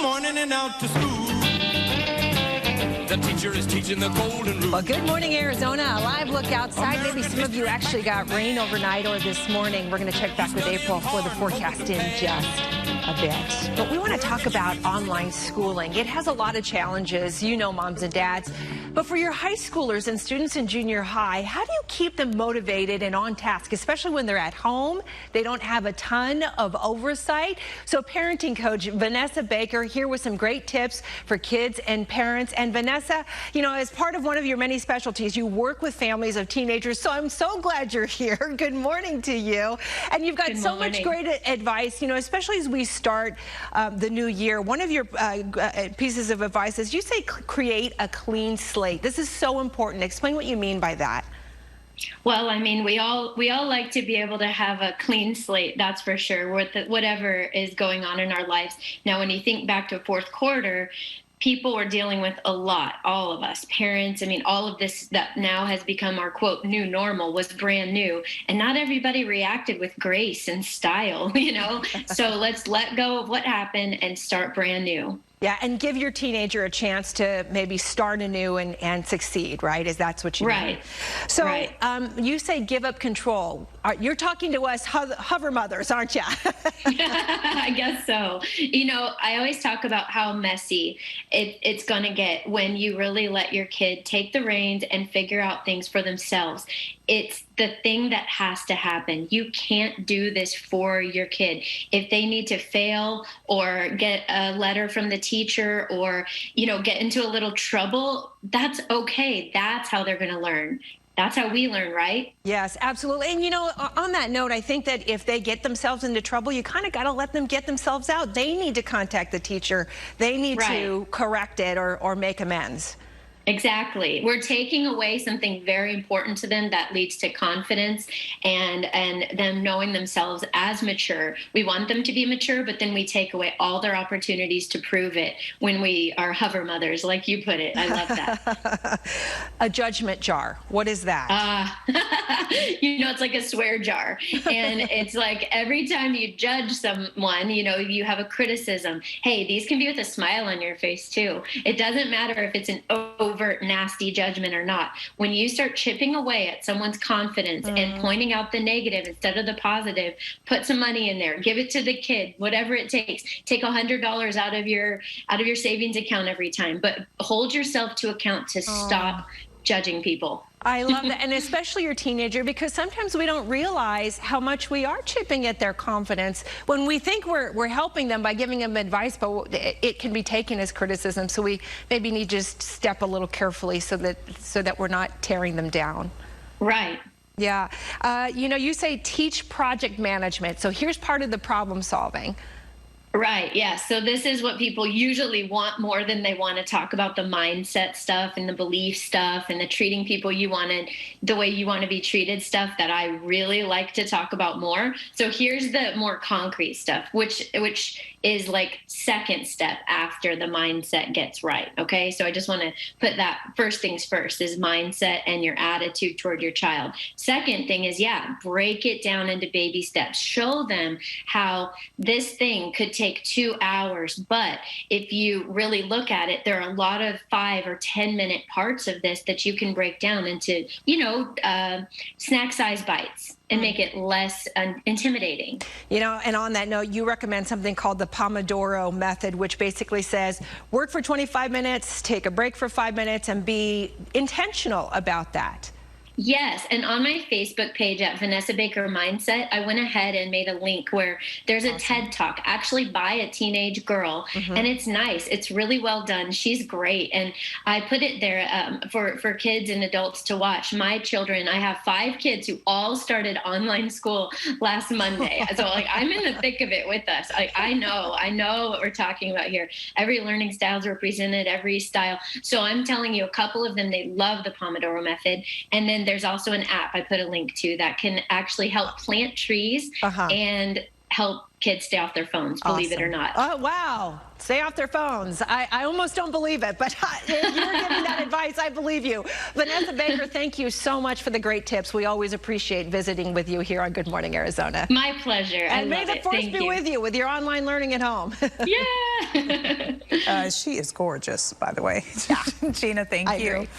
morning and out to school. The teacher is teaching the golden rule. Well, good morning, Arizona. A live look outside. Maybe some of you actually got rain overnight or this morning. We're going to check back with April for the forecast in just a bit. But we want to talk about online schooling. It has a lot of challenges, you know, moms and dads. But for your high schoolers and students in junior high, how do you keep them motivated and on task, especially when they're at home? They don't have a ton of oversight. So parenting coach Vanessa Baker here with some great tips for kids and parents. And Vanessa, you know, as part of one of your many specialties, you work with families of teenagers. So I'm so glad you're here. Good morning to you. And you've got so much great advice, you know, especially as we start the new year. One of your pieces of advice is you say create a clean slate. This is so important. Explain what you mean by that. Well, I mean, we all like to be able to have a clean slate, that's for sure, with whatever is going on in our lives. Now, when you think back to fourth quarter, people were dealing with a lot, all of us, parents. I mean, all of this that now has become our, quote, new normal was brand new. And not everybody reacted with grace and style, you know? So let's let go of what happened and start brand new. Yeah, and give your teenager a chance to maybe start anew and succeed, right? That's what you mean. So you say give up control. You're talking to us hover mothers, aren't you? I guess so. You know, I always talk about how messy it's going to get when you really let your kid take the reins and figure out things for themselves. It's the thing that has to happen. You can't do this for your kid. If they need to fail or get a letter from the teacher or, you know, get into a little trouble, that's okay. That's how they're going to learn. That's how we learn, right? Yes, absolutely. And, you know, on that note, I think that if they get themselves into trouble, you kind of got to let them get themselves out. They need to contact the teacher. They need to correct it or make amends. Exactly. We're taking away something very important to them that leads to confidence and them knowing themselves as mature. We want them to be mature, but then we take away all their opportunities to prove it when we are hover mothers, like you put it. I love that. A judgment jar. What is that? You know, it's like a swear jar. And it's like every time you judge someone, you know, you have a criticism. Hey, these can be with a smile on your face too. It doesn't matter if it's an overt nasty judgment or not. When you start chipping away at someone's confidence and pointing out the negative instead of the positive, put some money in there, give it to the kid, whatever it takes. Take $100 out of your savings account every time, but hold yourself to account to stop judging people. I love that, and especially your teenager, because sometimes we don't realize how much we are chipping at their confidence when we think we're helping them by giving them advice, but it can be taken as criticism. So we maybe need to just step a little carefully so that we're not tearing them down. Right. Yeah. You know, you say teach project management. So here's part of the problem solving. Right. Yeah. So this is what people usually want more than they want to talk about the mindset stuff and the belief stuff and the treating people the way you want to be treated stuff that I really like to talk about more. So here's the more concrete stuff, which is like second step after the mindset gets right. Okay. So I just want to put that first things first is mindset and your attitude toward your child. Second thing is, break it down into baby steps. Show them how this thing could take 2 hours, but if you really look at it, there are a lot of 5 or 10 minute parts of this that you can break down into, you know, snack size bites and make it less intimidating. You know, and on that note, you recommend something called the Pomodoro method, which basically says work for 25 minutes, take a break for 5 minutes, and be intentional about that. Yes, and on my Facebook page at Vanessa Baker Mindset, I went ahead and made a link where there's a TED Talk actually by a teenage girl, and it's nice. It's really well done. She's great, and I put it there for kids and adults to watch. My children, I have 5 kids who all started online school last Monday, so like I'm in the thick of it with us. I know what we're talking about here. Every learning style is represented, every style. So I'm telling you, a couple of them, they love the Pomodoro method, and then there's also an app I put a link to that can actually help plant trees and help kids stay off their phones, believe it or not. Oh, wow. Stay off their phones. I almost don't believe it, but if you're giving that advice, I believe you. Vanessa Baker, thank you so much for the great tips. We always appreciate visiting with you here on Good Morning Arizona. My pleasure. And may the force be with you with your online learning at home. Yeah. She is gorgeous, by the way. Yeah. Gina, thank you. Agree.